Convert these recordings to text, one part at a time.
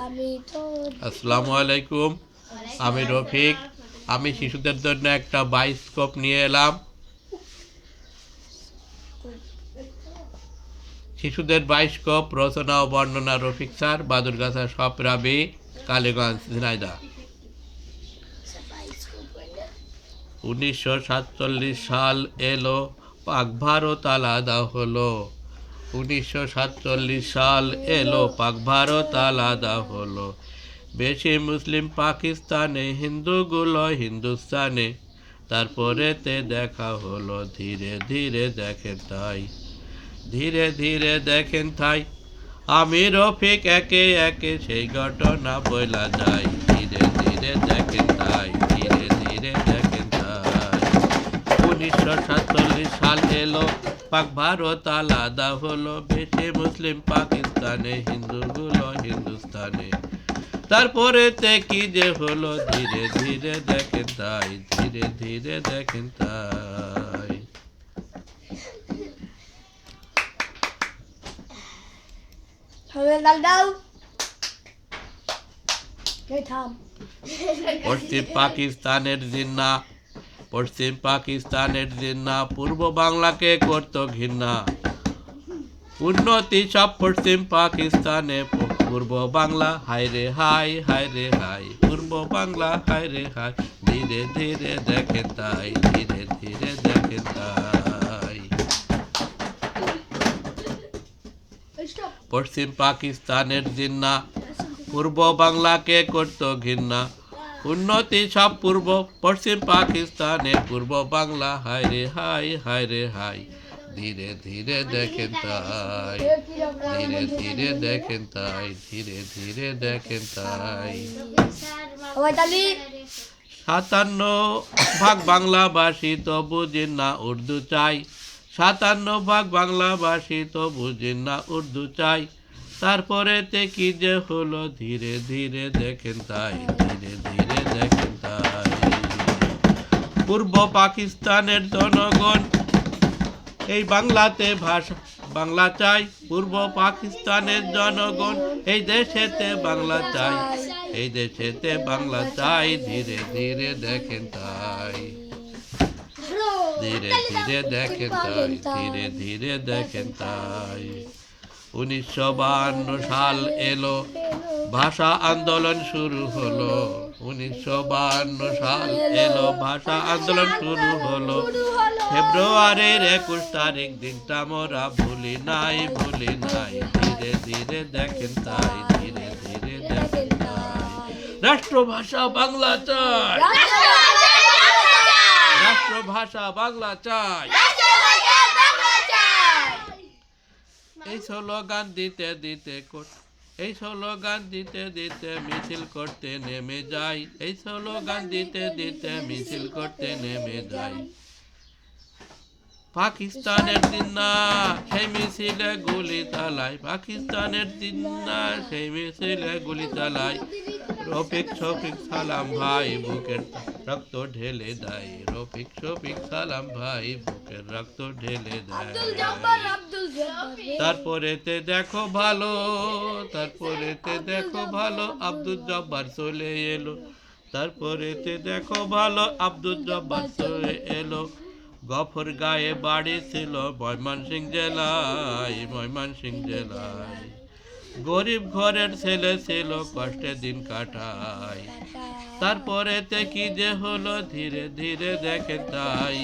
আসসালামু আলাইকুম, আমি রফিক। আমি শিশুদের জন্য একটা বায়োস্কোপ নিয়ে এলাম। শিশুদের বায়োস্কোপ রচনা ও বর্ণনা রফিক স্যার, বাদুরগাছা সপরাবি, কালীগঞ্জ, ঝিনাইদহ। 1947 সাল এলো, পাক ভারত আলাদা হলো। 1947 সাল এলো, পাক ভারত আলাদা হলো। বেশি মুসলিম পাকিস্তানে, হিন্দুগুলো হিন্দুস্তানে। তারপরেতে দেখা হলো, ধীরে ধীরে দেখেন তাই, ধীরে ধীরে দেখেন তাই। আমি রফিক একে একে সেই ঘটনা বইলা যায়, ধীরে ধীরে দেখেন তাই, ধীরে ধীরে দেখেন তাই। 1947 সাল এলো, পাক ভারত আলাদা হলো। বেশি মুসলিম পাকিস্তানে, হিন্দুগুলো হিন্দুস্তানে। তারপরেতে কি যে হলো, ধীরে ধীরে দেখেন তাই, ধীরে ধীরে দেখেন তাই। পশ্চিম পাকিস্তানের জিন্না, পশ্চিম পাকিস্তানের জিন্না, পূর্ব বাংলাকে করত ঘৃণা। উন্নতি সব পশ্চিম পাকিস্তানে, পূর্ব বাংলা হায় রে হায়, হায় রে হায়, পূর্ব বাংলা হায় রে হায়। ধীরে ধীরে দেখেন তাই, ধীরে ধীরে দেখেন তাই। পশ্চিম পাকিস্তানের জিন্না, পূর্ব বাংলাকে করত ঘৃণা। উন্নতি সব পূর্ব পশ্চিম পাকিস্তানে, পূর্ব বাংলা হায় রে হায়, হায় রে হায়। ধীরে ধীরে দেখেন তাই, ধীরে ধীরে দেখেন তাই, ধীরে ধীরে দেখেন তাই। 57% বাংলাভাষী তো বুঝেন না উর্দু চাই। 57% বাংলাভাষী তো বুঝেন না উর্দু চাই। তারপরেতে কি যে হলো, ধীরে ধীরে দেখেন তাই, ধীরে ধীরে দেখেন তাই। পূর্ব পাকিস্তানের জনগণ এই বাংলাতে ভাষা বাংলা চাই। পূর্ব পাকিস্তানের জনগণ এই দেশেতে বাংলা চাই, এই দেশেতে বাংলা চাই। ধীরে ধীরে দেখেন তাই, ধীরে ধীরে দেখেন তাই, ধীরে ধীরে দেখেন তাই। 1952 সাল এলো, ভাষা আন্দোলন শুরু হলো। 1952 সাল এলো, ভাষা আন্দোলন শুরু হলো। ফেব্রুয়ারির 21 তারিখ দিনটা মোরা ভুলি নাই, ভুলি নাই। ধীরে ধীরে দেখেন তাই, ধীরে ধীরে দেখেন তাই। রাষ্ট্রভাষা বাংলা চাই, রাষ্ট্রভাষা বাংলা চাই। এই স্লোগান দিতে দিতে এই স্লোগান দিতে দিতে মিছিল করতে নেমে যাই, এই স্লোগান দিতে দিতে মিছিল করতে নেমে যাই। পাকিস্তানের জিন্না সেই মিছিলে গুলি চালায়, পাকিস্তানের জিন্না সেই মিছিলে গুলি চালায়। রফিক শফিক সালাম ভাই বুকের রক্ত ঢেলে দেয়, রফিক শফিক সালাম ভাই বুকের রক্ত ঢেলে দেয়। তারপরেতে দেখো ভালো, তারপরেতে দেখো ভালো, আব্দুল জব্বার চলে এলো। তারপরেতে দেখো ভালো, আব্দুল জব্বার চলে এলো। গফর গায়ে বাড়ি ছিল ময়মনসিংহ জেলায়, ময়মনসিংহ জেলায়। গরিব ঘরের ছেলে ছিল, কষ্টে দিন কাটায়। তারপরেতে কি যে হলো, ধীরে ধীরে দেখেন তাই।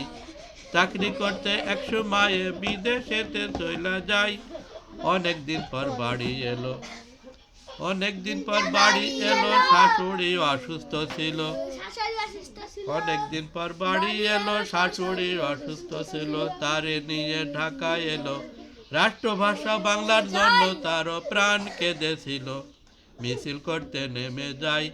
চাকরি করতে 100 মায়ে বিদেশেতে চলে যায়। অনেক দিন পর বাড়ি এলো, অনেক দিন পর বাড়ি এলো। শাশুড়ি অসুস্থ ছিল, অনেক দিন পর বাড়ি এলো। শাশুড়ি অসুস্থ ছিল, তারে নিয়ে ঢাকা এলো। রাষ্ট্রভাষা বাংলার জন্য তারও প্রাণ কেঁদেছিল। মিছিল করতে নেমে যায়,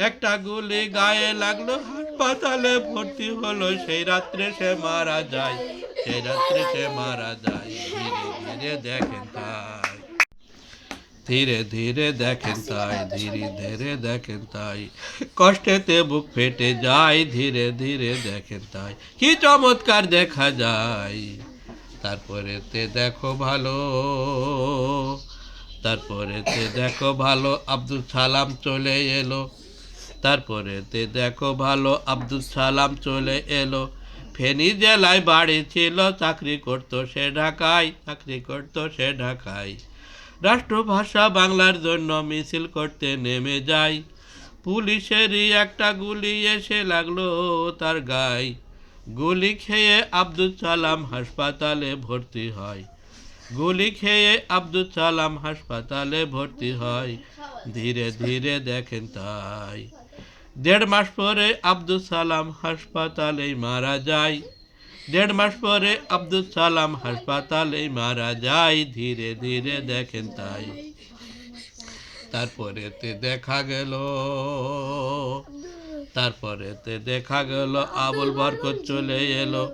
একটা গুলি গায়ে লাগলো, হাসপাতালে ভর্তি হলো। সেই রাত্রে সে মারা যায়, সেই রাত্রে সে মারা যায়। ধীরে ধীরে দেখেন তাই, ধীরে ধীরে দেখেন তাই, ধীরে ধীরে দেখেন তাই। কষ্টেতে বুক ফেটে যায়, ধীরে ধীরে দেখেন তাই। কি চমৎকার দেখা যায়। তারপরেতে দেখো ভালো, তারপরেতে দেখো ভালো আব্দুল সালাম চলে এলো, তারপরেতে দেখো ভালো আব্দুল সালাম চলে এলো। ফেনী জেলায় বাড়ি ছিল, চাকরি করতো সে ঢাকায়, চাকরি করতো সে ঢাকায়। রাষ্ট্রভাষা বাংলার জন্য মিছিল করতে নেমে যায়, পুলিশেরই একটা গুলি এসে লাগলো তার গায়ে। গুলি খেয়ে আব্দুল সালাম হাসপাতালে ভর্তি হয়, গুলি খেয়ে আব্দুল সালাম হাসপাতালে ভর্তি হয়। ধীরে ধীরে দেখেন তাই 1.5 মাস পরে আব্দুল সালাম হাসপাতালেই মারা যায়, 1.5 মাস পরে আব্দুল সালাম হাসপাতালেই মারা যায়। ধীরে ধীরে দেখেন তাই। তারপরেতে দেখা গেল, তারপরেতে দেখা গেল আবুল বরকত চলে এলো,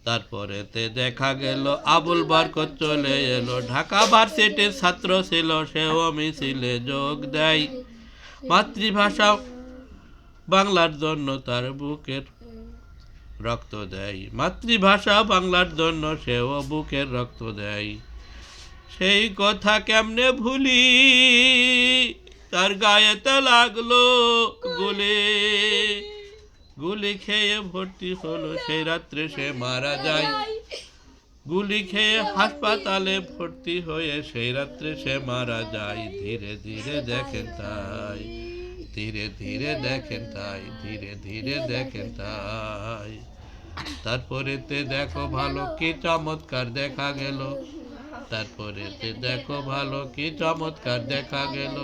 তারপরেতে দেখা গেল আবুল বরকত চলে এলো। ঢাকা ভার্সিটির ছাত্র ছিল, সেও মিছিলে যোগ দেয়। মাতৃভাষা বাংলার জন্য তার বুকের রক্ত দেয়, মাতৃভাষা বাংলার জন্য সেও বুকের রক্ত দেয়। সেই কথা কেমনে ভুলি, তার গায়েতে লাগলো গুলি, গুলি খেয়ে ভর্তি হলো, সেই রাত্রে সে মারা যায়। গুলি খেয়ে হাসপাতালে ভর্তি হয়ে সেই রাত্রে সে মারা যায়। ধীরে ধীরে দেখেন তাই, ধীরে ধীরে দেখেন তাই, ধীরে ধীরে দেখেন তাই। তারপরেতে দেখো ভালো কি চমৎকার দেখা গেল, তারপরেতে দেখো ভালো কি চমৎকার দেখা গেল,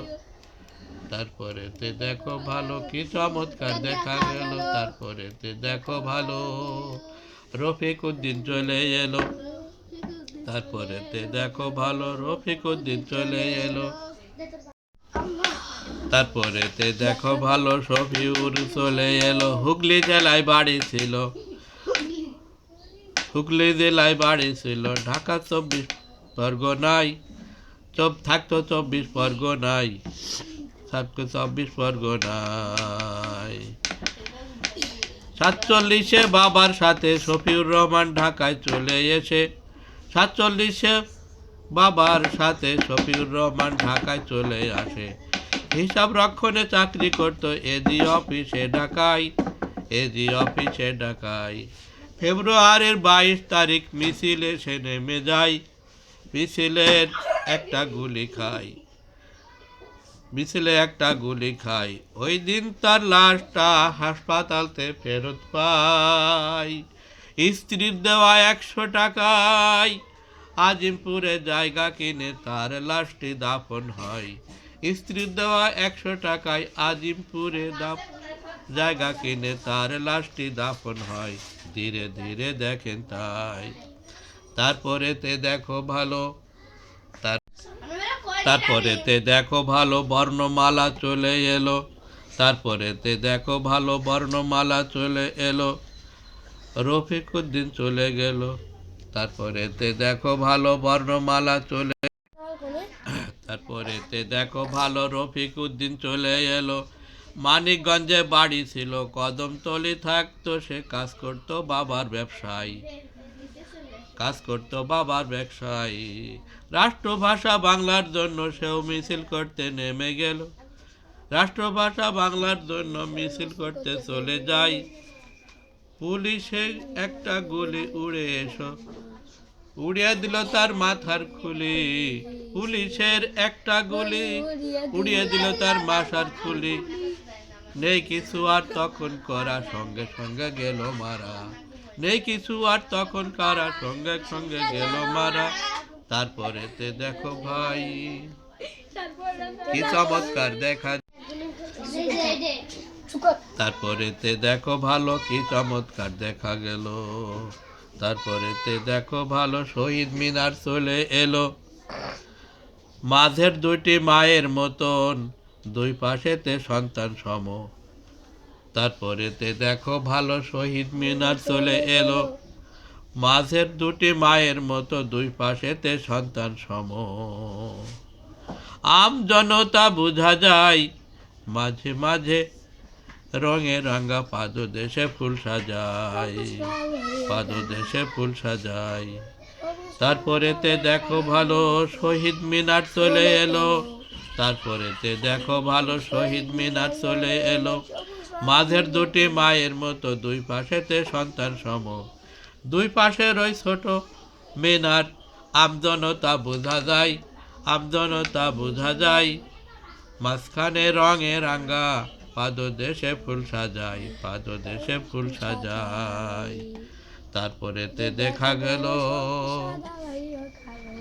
তারপরেতে দেখো ভালো কি চমৎকার দেখা গেল। তারপরেতে দেখো ভালো রফিক উদ্দিন চলে এলো, তারপরেতে দেখো ভালো রফিক উদ্দিন চলে এলো। তারপরেতে দেখো ভালো শফিউর চলে এলো। হুগলি জেলায় বাড়ি ছিল, হুগলি জেলায় বাড়ি ছিল, ঢাকা 24 পরগনায় থাকতো 24 পরগনায়, থাকতো 24 পরগনায়। 47-এ বাবার সাথে শফিউর রহমান ঢাকায় চলে এসে, 47-এ বাবার সাথে শফিউর রহমান ঢাকায় চলে আসে। হিসাব রক্ষণে চাকরি করতো এজি অফিসে ঢাকায়, এজি অফিসে ঢাকায়। ফেব্রুয়ারির 22 তারিখ মিছিলে সে নেমে যায়, মিছিলের একটা গুলি খায়, মিছিলে একটা গুলি খায়। ওই দিন তার লাশটা হাসপাতালতে ফেরত পায়। স্ত্রীর দেওয়া 100 টাকায় আজিমপুরে জায়গা কিনে তার লাশটি দাফন হয়। স্ত্রীর দেওয়া 100 টাকায় আজিমপুরে জায়গা কিনে তার লাশটি দাফন হয়। ধীরে ধীরে দেখেন তাই। তারপরেতে দেখো ভালো, তারপরেতে দেখো ভালো বর্ণমালা চলে এলো, তারপরেতে দেখো ভালো বর্ণমালা চলে এলো। রফিক উদ্দিন চলে গেল, তারপরেতে দেখো ভালো বর্ণমালা চলে, তারপরেতে দেখো ভালো রফিক উদ্দিন চলে এলো। মানিকগঞ্জে বাড়ি ছিল, কদমতলি থাকতো সে, কাজ করতো বাবার ব্যবসায়, কাজ করতো বাবার ব্যবসায়। রাষ্ট্রভাষা বাংলার জন্য সেও মিছিল করতে নেমে গেল, রাষ্ট্রভাষা বাংলার জন্য মিছিল করতে চলে যায়। পুলিশের একটা গুলি উড়ে এসো, উড়িয়ে দিল তার মাথার খুলি, পুলিশের একটা গুলি উড়িয়ে দিল তার মাথার খুলি। নেই কিছু আর তখন করা, সঙ্গে সঙ্গে গেল মারা, নেই কিছু আর তখন কারা, সঙ্গে সঙ্গে গেল মারা। তারপরেতে দেখো ভাই কি চমৎকার দেখা, তারপরেতে দেখো ভালো কি চমৎকার দেখা গেল। তারপরেতে দেখো ভালো শহীদ মিনার চলে এলো, মাঝের দুইটি মায়ের মতন, দুই পাশেতে সন্তান সম। তারপরেতে দেখো ভালো শহীদ মিনার চলে এলো, মাঝের দুটি মায়ের মতো, দুই পাশেতে সন্তান সম। আম জনতা বোঝা যায় মাঝে মাঝে, রঙে রাঙা পাদদেশে ফুল সাজায়, পাদদেশে ফুল সাজায়। তারপরেতে দেখো ভালো শহীদ মিনার চলে এলো, তারপরেতে দেখো ভালো শহীদ মিনার চলে এলো। মাঝের দুটি মায়ের মতো, দুই পাশেতে সন্তান সম, দুই পাশের ওই ছোট মিনার, আমজনতা বোঝা যায়, আমজনতা বোঝা যায়। মাঝখানে রঙে রাঙ্গা, পাদদেশে ফুল সাজাই, পাদদেশে ফুল সাজাই। তারপরেতে দেখা গেল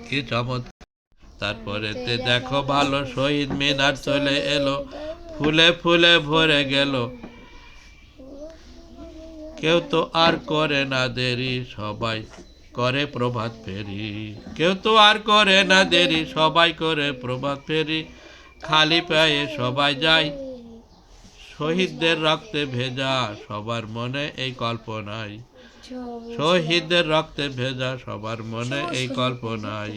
কি চমৎকার, তারপরেতে দেখো ভালো শহীদ মিনার চলে এলো, ফুলে ফুলে ভরে গেল। কেউ তো আর করে না দেরি, সবাই করে প্রভাত ফেরি, কেউ তো আর করে না দেরি, সবাই করে প্রভাত ফেরি। খালি পায়ে সবাই যায়, শহীদদের রক্তে ভেজা, সবার মনে এই কল্পনাই, শহীদদের রক্তে ভেজা, সবার মনে এই কল্পনাই।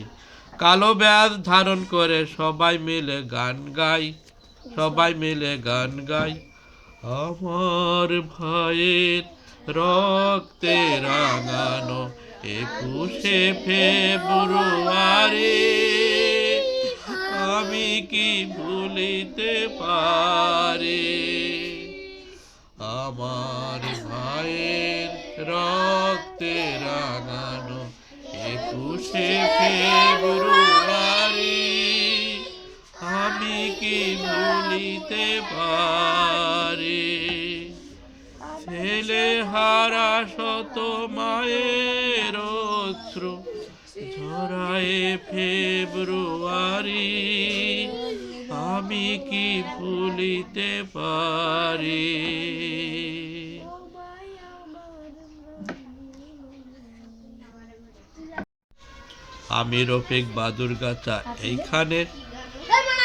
কালো ব্যাজ ধারণ করে সবাই মিলে গান গাই, সবাই মিলে গান গাই। আমার ভাইয়ের রক্তে রাঙানো 21শে ফেব্রুয়ারি, আমি কি ভুলিতে পারি। আমার ভাইয়ের রক্তে রাঙানো 21শে ফেব্রুয়ারি, আমি কি ভুলিতে পারি। ছেলে হারা শত মায়ের অশ্রু ঝরায় ফেব্রুয়ারি, আমি কি ভুলিতে পারি। আমি রফিক বাদুরগাছা এইখানে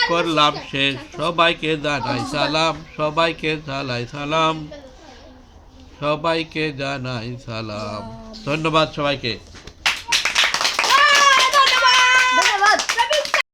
করলাম শেষ। সবাইকে জানাই সালাম, সবাইকে জানাই সালাম, সবাইকে জানাই সালাম। ধন্যবাদ সবাইকে।